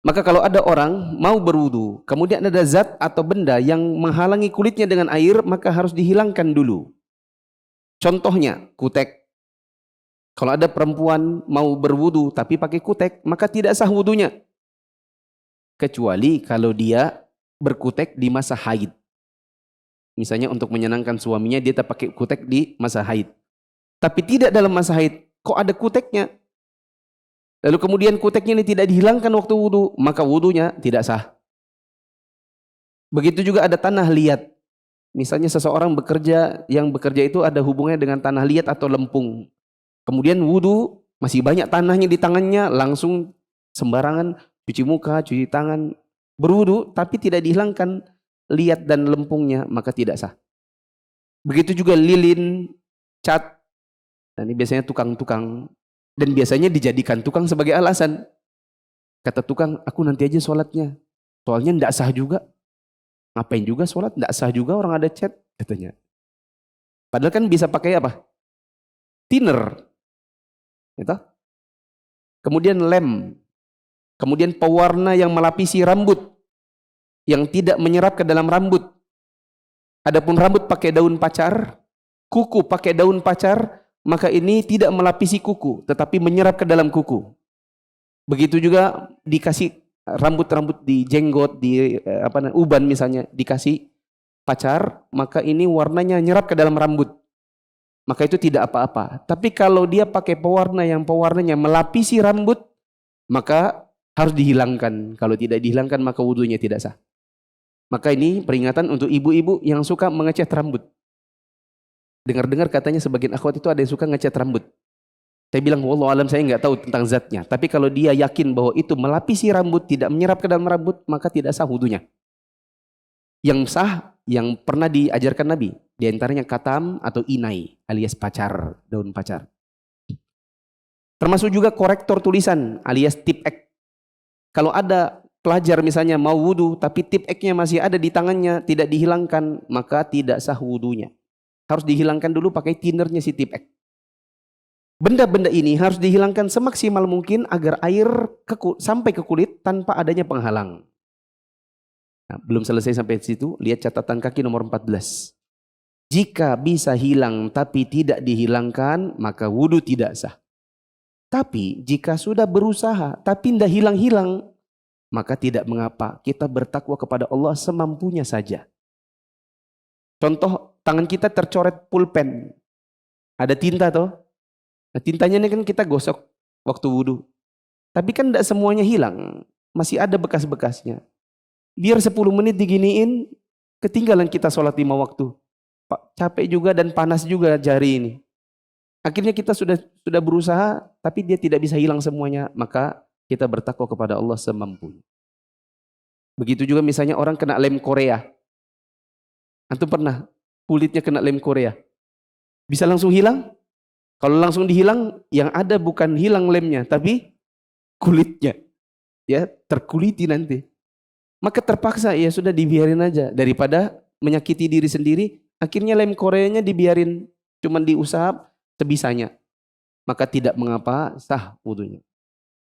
Maka kalau ada orang mau berwudu, kemudian ada zat atau benda yang menghalangi kulitnya dengan air, maka harus dihilangkan dulu. Contohnya, kutek. Kalau ada perempuan mau berwudu tapi pakai kutek, maka tidak sah wudunya. Kecuali kalau dia berkutek di masa haid. Misalnya untuk menyenangkan suaminya, dia tak pakai kutek di masa haid. Tapi tidak dalam masa haid, kok ada kuteknya? Lalu kemudian kuteknya ini tidak dihilangkan waktu wudu, maka wudunya tidak sah. Begitu juga ada tanah liat. Misalnya seseorang bekerja, yang bekerja itu ada hubungannya dengan tanah liat atau lempung. Kemudian wudu, masih banyak tanahnya di tangannya, langsung sembarangan cuci muka, cuci tangan, berwudu, tapi tidak dihilangkan liat dan lempungnya, maka tidak sah. Begitu juga lilin, cat. Nah, ini biasanya tukang-tukang. Dan biasanya dijadikan tukang sebagai alasan. Kata tukang, aku nanti aja sholatnya. Soalnya tidak sah juga. Ngapain juga sholat, tidak sah juga orang ada cat, katanya. Padahal kan bisa pakai apa? Thinner. Gitu? Kemudian lem. Kemudian pewarna yang melapisi rambut. Yang tidak menyerap ke dalam rambut. Adapun rambut pakai daun pacar, kuku pakai daun pacar, maka ini tidak melapisi kuku, tetapi menyerap ke dalam kuku. Begitu juga dikasih rambut-rambut di jenggot, di uban misalnya, dikasih pacar, maka ini warnanya nyerap ke dalam rambut. Maka itu tidak apa-apa. Tapi kalau dia pakai pewarna yang pewarnanya melapisi rambut, maka harus dihilangkan. Kalau tidak dihilangkan, maka wudunya tidak sah. Maka ini peringatan untuk ibu-ibu yang suka mengecat rambut. Dengar-dengar katanya sebagian akhwat itu ada yang suka ngecat rambut. Saya bilang, wallahu alam, saya nggak tahu tentang zatnya. Tapi kalau dia yakin bahwa itu melapisi rambut, tidak menyerap ke dalam rambut, maka tidak sah wudunya. Yang sah, yang pernah diajarkan Nabi, diantaranya katam atau inai, alias pacar, daun pacar. Termasuk juga korektor tulisan, alias tip ek. Kalau ada pelajar misalnya mau wudu, tapi tip eknya masih ada di tangannya, tidak dihilangkan, maka tidak sah wudunya. Harus dihilangkan dulu pakai thinnernya si tip ek. Benda-benda ini harus dihilangkan semaksimal mungkin agar air sampai ke kulit tanpa adanya penghalang. Nah, belum selesai sampai situ, lihat catatan kaki nomor 14. Jika bisa hilang tapi tidak dihilangkan, maka wudu tidak sah. Tapi jika sudah berusaha tapi tidak hilang-hilang, maka tidak mengapa, kita bertakwa kepada Allah semampunya saja. Contoh, tangan kita tercoret pulpen. Ada tinta toh. Nah, tintanya ini kan kita gosok waktu wudhu. Tapi kan tidak semuanya hilang. Masih ada bekas-bekasnya. Biar 10 menit diginiin, ketinggalan kita sholat 5 waktu. Capek juga dan panas juga jari ini. Akhirnya kita sudah berusaha, tapi dia tidak bisa hilang semuanya. Maka kita bertakwa kepada Allah semampunya. Begitu juga misalnya orang kena lem Korea. Antum pernah kulitnya kena lem Korea? Bisa langsung hilang? Kalau langsung dihilang, yang ada bukan hilang lemnya, tapi kulitnya. Ya, terkuliti nanti. Maka terpaksa ya sudah dibiarin aja. Daripada menyakiti diri sendiri, akhirnya lem Koreanya dibiarin. Cuman diusap sebisanya. Maka tidak mengapa, sah wudunya.